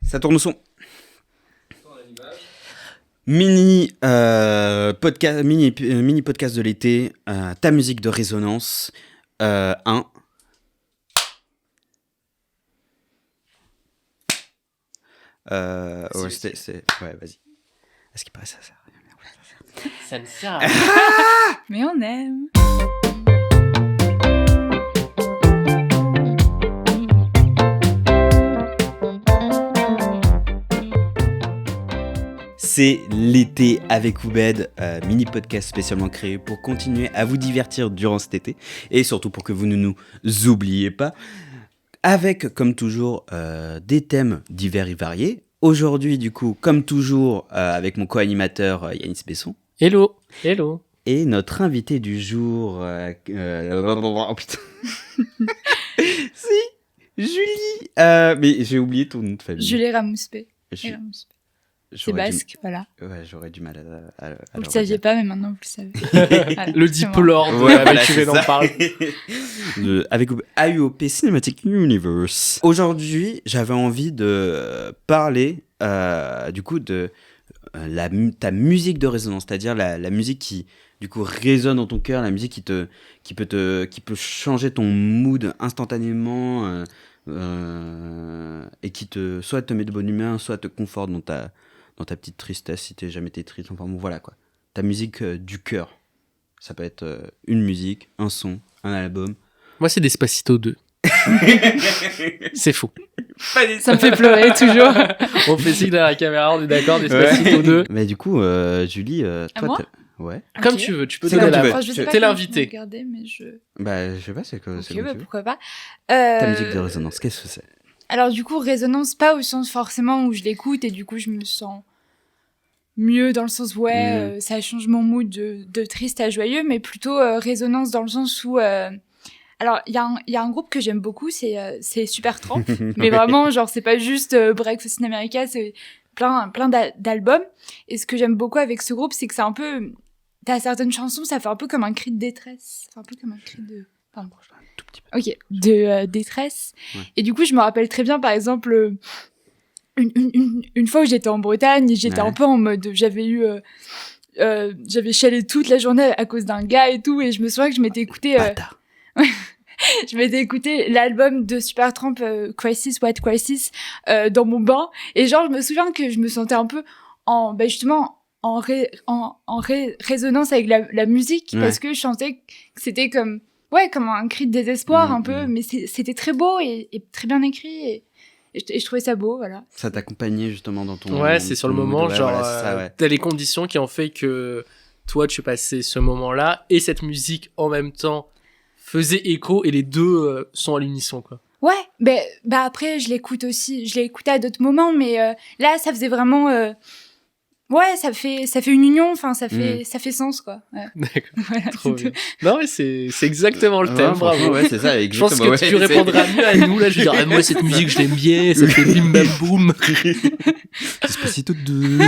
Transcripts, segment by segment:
Ça tourne au son. Mini podcast de l'été, ta musique de résonance, 1. Ouais, ouais, vas-y. Est-ce qu'il paraît ça sert à rien? Ça ne sert à rien. Mais on aime. C'est l'été avec Oubed, mini podcast spécialement créé pour continuer à vous divertir durant cet été et surtout pour que vous ne nous oubliez pas, avec comme toujours des thèmes divers et variés. Aujourd'hui du coup, comme toujours, avec mon co-animateur Yanis Besson. Hello, hello. Et notre invité du jour, oh putain, si, Julie, mais j'ai oublié ton nom de famille. Julie Ramouspé. C'est J'aurais basque, voilà. Ouais, j'aurais du mal à Vous le saviez pas, mais maintenant vous le savez. Voilà, Le c'est Deep bon. Lord, Ouais, avec voilà, qui c'est on ça. parle. Avec AUOP Cinematic Universe. Aujourd'hui, j'avais envie de parler du coup de ta musique de résonance, c'est-à-dire la musique qui du coup résonne dans ton cœur, la musique qui peut changer ton mood instantanément et qui soit te met de bonne humeur, soit te conforte dans ta petite tristesse si t'es jamais été triste. Enfin bon, voilà quoi. Ta musique du cœur. Ça peut être une musique, un son, un album. Moi, c'est Despacito 2. C'est faux. Ça me fait pleurer toujours. On fait signe à la caméra, on est d'accord, Despacito 2. Mais du coup, Julie, toi, moi ouais. Comme Ok. tu veux, tu peux C'est donner comme tu la veux. Je sais pas T'es comment l'invité. je vais regarder, mais je... Bah, je sais pas, c'est quoi Ok, c'est comme bah, tu veux. pourquoi pas. Ta musique de résonance, qu'est-ce que c'est? Alors du coup, résonance, pas au sens forcément où je l'écoute et du coup je me sens mieux dans le sens où ça change mon mood de triste à joyeux, mais plutôt résonance dans le sens où... Alors, il y a un groupe que j'aime beaucoup, c'est Supertramp, mais vraiment, genre, c'est pas juste Breakfast in America, c'est plein d'albums. Et ce que j'aime beaucoup avec ce groupe, c'est que c'est un peu... T'as certaines chansons, ça fait un peu comme un cri de détresse. C'est un peu comme un cri de... Pardon. Un tout petit peu. Ok, de détresse. Ouais. Et du coup, je me rappelle très bien, par exemple, une fois où j'étais en Bretagne, j'étais Ouais. un peu en mode... J'avais chialé toute la journée à cause d'un gars et tout, et je me souviens que je m'étais écouté... Bâtard. Je m'étais écouté l'album de Supertramp, Crisis, What Crisis, dans mon bain. Et genre, je me souviens que je me sentais un peu justement, en résonance avec la musique, Ouais. parce que je sentais que c'était comme un cri de désespoir, un peu, mais c'était très beau et très bien écrit, et je trouvais ça beau, voilà. Ça t'accompagnait justement dans ton... Ouais, c'est sur le ton moment, mood, ouais, genre, voilà, c'est ça, ouais. t'as les conditions qui ont fait que toi, tu passais ce moment-là et cette musique en même temps faisait écho et les deux sont à l'unisson, quoi. Ouais, bah après, je l'ai écouté à d'autres moments, mais là, ça faisait vraiment... ouais, ça fait une union, enfin, ça fait sens, quoi. Ouais. D'accord, Voilà, trop c'est bien. tout. Non, mais c'est exactement le Ouais, thème, franchement, bravo. ouais, c'est ça, Je pense exactement. que tu ouais, répondras mieux à nous, là, je veux dire, moi, cette musique, je l'aime bien, ça fait bim bam boum. Despacito 2.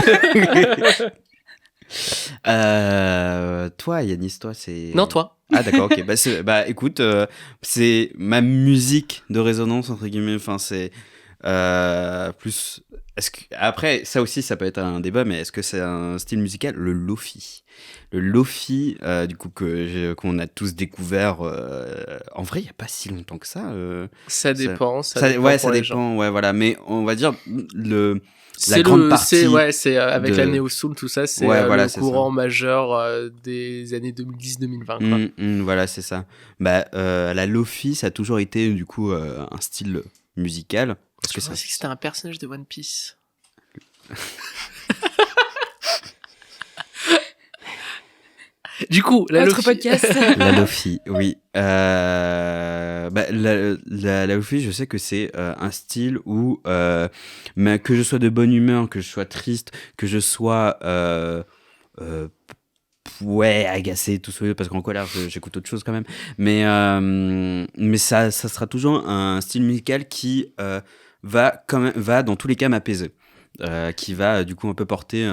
Toi, Yanis, toi, c'est... Non, toi. Ah d'accord, ok. Écoute, c'est ma musique de résonance entre guillemets. Enfin, c'est plus. Après, ça aussi, ça peut être un débat, mais est-ce que c'est un style musical? Le lofi, du coup qu'on a tous découvert. En vrai, il y a pas si longtemps que ça. Ça dépend, ça dépend. Ouais, pour ça les gens. dépend. Ouais, voilà. Mais on va dire la C'est grande partie. c'est avec de- la néo soul, tout ça, c'est Ouais, voilà, le c'est courant majeur des années 2010-2020, quoi. Voilà, c'est ça. La lofi, ça a toujours été du coup un style musical. Parce Je que pensais que c'était un personnage de One Piece. Du coup, la Autre Lofi- podcast. la lofi, oui. La lofi, je sais que c'est un style où, mais que je sois de bonne humeur, que je sois triste, que je sois agacé, tout ça, parce qu'en colère, j'écoute autre chose quand même. Mais ça sera toujours un style musical qui va dans tous les cas m'apaiser. qui va du coup un peu porter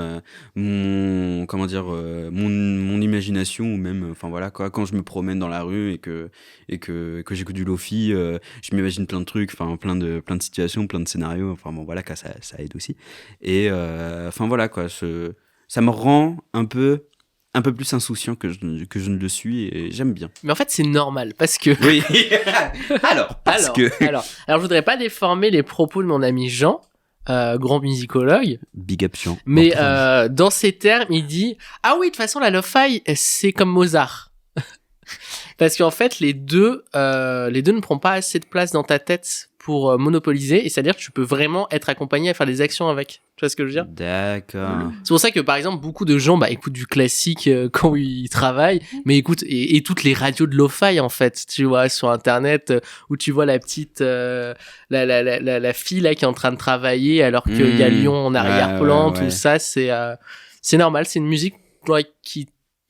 mon comment dire mon imagination ou même enfin voilà quoi quand je me promène dans la rue et que j'écoute du lofi je m'imagine plein de trucs enfin plein de situations plein de scénarios enfin bon voilà quoi ça aide aussi et enfin voilà quoi ça me rend un peu plus insouciant que je ne le suis et j'aime bien. Mais en fait, c'est normal parce que. Oui. alors, je voudrais pas déformer les propos de mon ami Jean, grand musicologue. Big up Jean. Mais dans ses termes, il dit ah oui, de toute façon, la lo-fi, c'est comme Mozart. Parce qu'en fait, les deux ne prennent pas assez de place dans ta tête pour monopoliser, et c'est-à-dire que tu peux vraiment être accompagné à faire des actions avec. Tu vois ce que je veux dire ? D'accord. C'est pour ça que, par exemple, beaucoup de gens écoutent du classique quand ils travaillent, mais écoutent et toutes les radios de lo-fi, en fait, tu vois, sur Internet, où tu vois la petite... la fille, là, qui est en train de travailler, alors qu'il y a Lyon en arrière-plan, tout ça, c'est normal, c'est une musique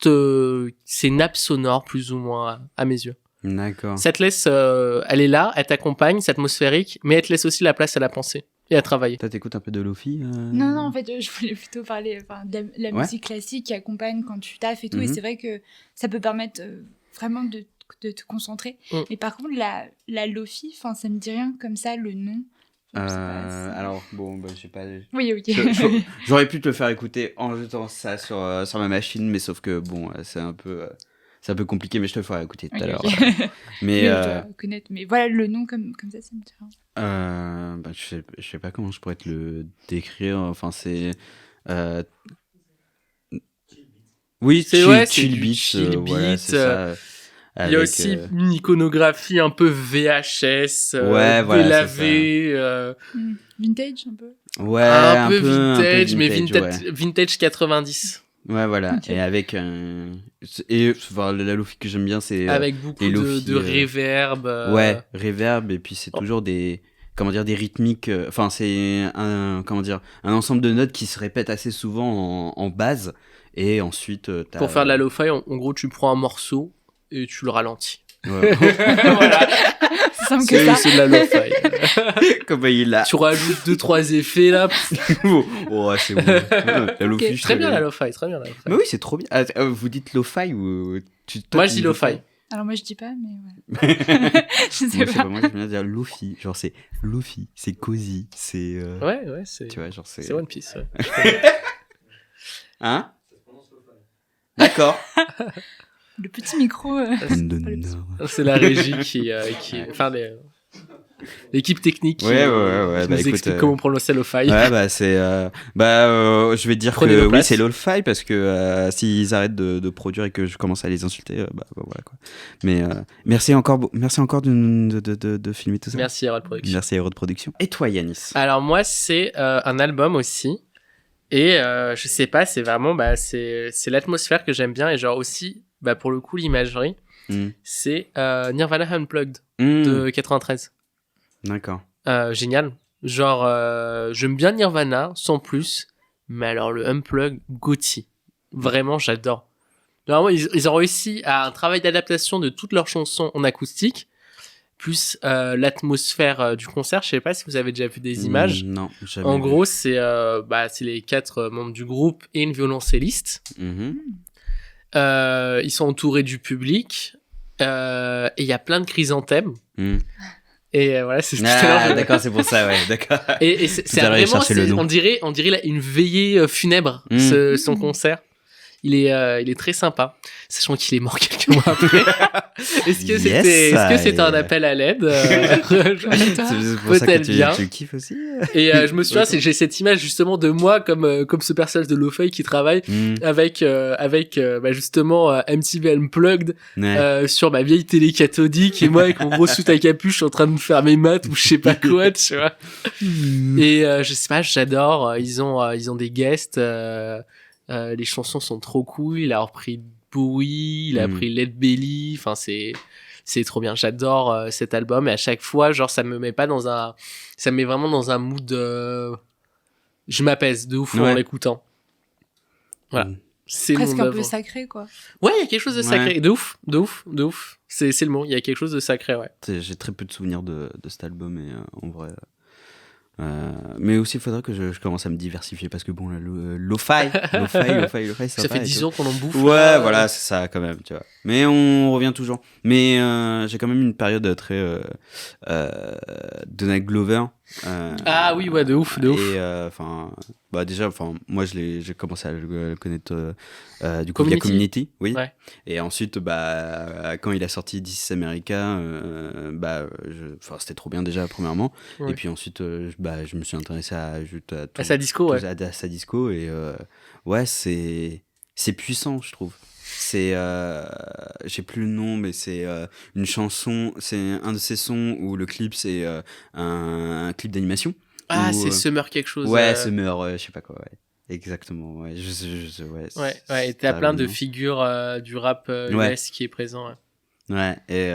c'est une nappe sonore, plus ou moins, à mes yeux. D'accord. Ça te laisse... elle est là, elle t'accompagne, c'est atmosphérique, mais elle te laisse aussi la place à la pensée et à travailler. Toi, t'écoutes un peu de Lofi Non, en fait, je voulais plutôt parler de la musique classique qui accompagne quand tu taffes et tout. Et c'est vrai que ça peut permettre vraiment de te concentrer. Mais par contre, la Lofi, ça me dit rien comme ça, le nom. Alors, bon, je sais pas. Oui, ok. J'aurais pu te le faire écouter en jetant ça sur ma machine, mais sauf que, bon, c'est un peu compliqué, mais je te le ferai écouter tout à l'heure. Mais je dois connaître. Mais voilà, le nom comme ça me dit rien. Je sais pas comment je pourrais te le décrire. Enfin, c'est... Oui, c'est chill du beat. Chill beat. Voilà, c'est ça. Il y a aussi une iconographie un peu VHS, délavée. Vintage, un peu. Ouais, un peu vintage, mais ouais. vintage 90. Ouais, voilà. Okay. Et avec la lofi que j'aime bien, c'est avec beaucoup de reverb. Ouais, reverb, et puis c'est toujours des rythmiques. Enfin, c'est un ensemble de notes qui se répètent assez souvent en base, et ensuite pour faire de la lo-fi, en gros, tu prends un morceau et tu le ralentis. Ouais. Voilà. C'est simple que ça. C'est de la lo-fi. Comme il a. Tu rajoutes 2-3 effets là. Oh, c'est bon. La lofi, Okay. Très bien la lo-fi, très bien la lo-fi. Mais oui, c'est trop bien. Vous dites lo-fi ou moi je dis lo-fi. Alors moi je dis pas, mais ouais. Je sais pas. Moi j'aime bien dire lofi. Genre c'est lofi, c'est cosy, c'est. Ouais, c'est. Tu vois, genre c'est. C'est One Piece. Ouais. Hein? D'accord. Le petit micro. C'est la régie qui enfin l'équipe technique qui nous explique comment prononcer lo-fi. Ouais, c'est je vais dire que oui, c'est lo-fi parce que s'ils arrêtent de produire et que je commence à les insulter, voilà quoi. Mais merci encore de filmer tout ça. Merci Herald Production. Merci Herald Production. Et toi Yanis? Alors moi c'est un album aussi. Et je sais pas, c'est vraiment c'est l'atmosphère que j'aime bien, et genre aussi pour le coup l'imagerie. C'est Nirvana Unplugged de 93. D'accord. Génial. Genre j'aime bien Nirvana sans plus, mais alors le Unplugged Gotti, vraiment j'adore. Vraiment ils ont réussi à un travail d'adaptation de toutes leurs chansons en acoustique, plus l'atmosphère du concert. Je sais pas si vous avez déjà vu des images. Non, jamais. En gros, c'est les 4 membres du groupe et une violoncelliste. Ils sont entourés du public et il y a plein de chrysanthèmes. Et voilà, c'est d'accord, c'est pour ça, ouais, d'accord. Et c'est vraiment, on dirait là, une veillée funèbre, son concert. Il est très sympa, sachant qu'il est mort quelques mois après. Est-ce que c'était un appel à l'aide? C'est pour ça que tu kiffes aussi. Et je me souviens, j'ai cette image justement de moi comme ce personnage de lo-fi qui travaille avec justement MTV Unplugged sur ma vieille télé cathodique, et moi avec mon gros suit à capuche en train de me faire mes maths ou je sais pas quoi, tu vois. Et je sais pas, j'adore. Ils ont des guests. Les chansons sont trop cool. Il a repris Bowie, il a pris Led Belly. Enfin, c'est trop bien. J'adore cet album, et à chaque fois, genre, ça me met vraiment dans un mood. Je m'apaise de ouf en l'écoutant. Voilà. C'est presque mon un œuvre. peu sacré, quoi. Ouais, il y a quelque chose de sacré. De ouf. C'est le mot. Il y a quelque chose de sacré, ouais. J'ai très peu de souvenirs de cet album, et en vrai. Mais aussi, il faudrait que je commence à me diversifier parce que bon, le lo-fi, ça fait 10 ans qu'on en bouffe. Ouais, voilà, c'est ça quand même, tu vois. Mais on revient toujours. Mais j'ai quand même une période très Donald Glover. Ah oui, ouais, de ouf. Et déjà, moi j'ai commencé à le connaître du coup via Community, oui. Ouais. Et ensuite, quand il a sorti This is America, c'était trop bien déjà premièrement. Ouais. Et puis ensuite, je me suis intéressé à sa disco, à sa disco et ouais, c'est puissant, je trouve. C'est j'ai plus le nom, mais c'est une chanson, c'est un de ces sons où le clip c'est un clip d'animation. Ah, c'est Summer quelque chose. Ouais, Summer, je sais pas quoi, ouais. Exactement, ouais. Ouais, et t'as plein de figures du rap US qui est présent. Ouais, et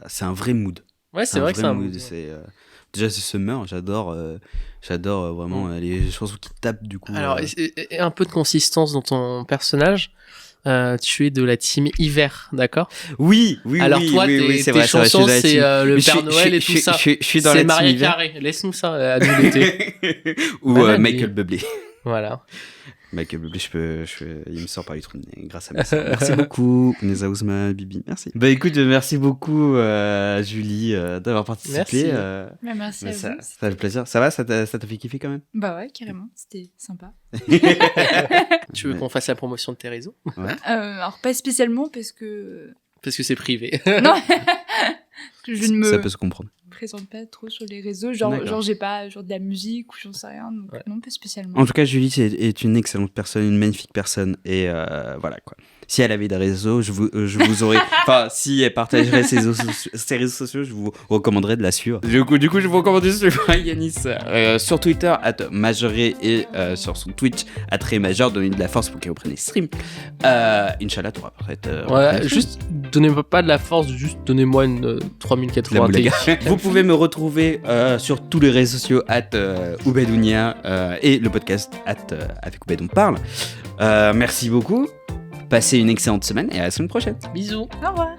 c'est un vrai mood. Ouais, c'est vrai que c'est un mood. Déjà, c'est Summer, j'adore vraiment les chansons qui tapent du coup. Alors, et un peu de consistance dans ton personnage. Tu es de la team hiver, d'accord ? Oui. Alors toi, tes chansons, c'est le Père Noël et tout ça. Je suis dans la team hiver. C'est Mariah Carey. Laisse-nous ça à nous l'été. Ou Michael Bublé. Voilà. Michael Bublé, il me sort par les trous de nez grâce à ça. Merci beaucoup, Neza Ousma, Bibi. Merci. Bah écoute, merci beaucoup, Julie, d'avoir participé. Merci à vous. Ça fait plaisir. Ça va, ça t'a fait kiffer quand même ? Bah ouais, carrément. C'était sympa. Tu veux qu'on fasse la promotion de tes réseaux ? Ouais. Alors pas spécialement parce que c'est privé. Non. Ça peut se comprendre. Présente pas trop sur les réseaux, genre j'ai pas de la musique ou j'en sais rien, donc non, pas spécialement. En tout cas, Julie est une excellente personne, une magnifique personne, et voilà quoi. Si elle avait des réseaux, je vous aurais, enfin, si elle partagerait ses réseaux sociaux, je vous recommanderais de la suivre. Du coup, je vous recommande de suivre Yanis sur Twitter @majoré et sur son Twitch @major. Donnez de la force pour qu'elle reprenne les streams. Inch'Allah, tu auras juste donnez-moi pas de la force, juste donnez-moi une 3080 Ti. Vous pouvez me retrouver sur tous les réseaux sociaux @Oubedounia et le podcast avec Oubed on parle. Merci beaucoup. Passez une excellente semaine et à la semaine prochaine. Bisous. Au revoir.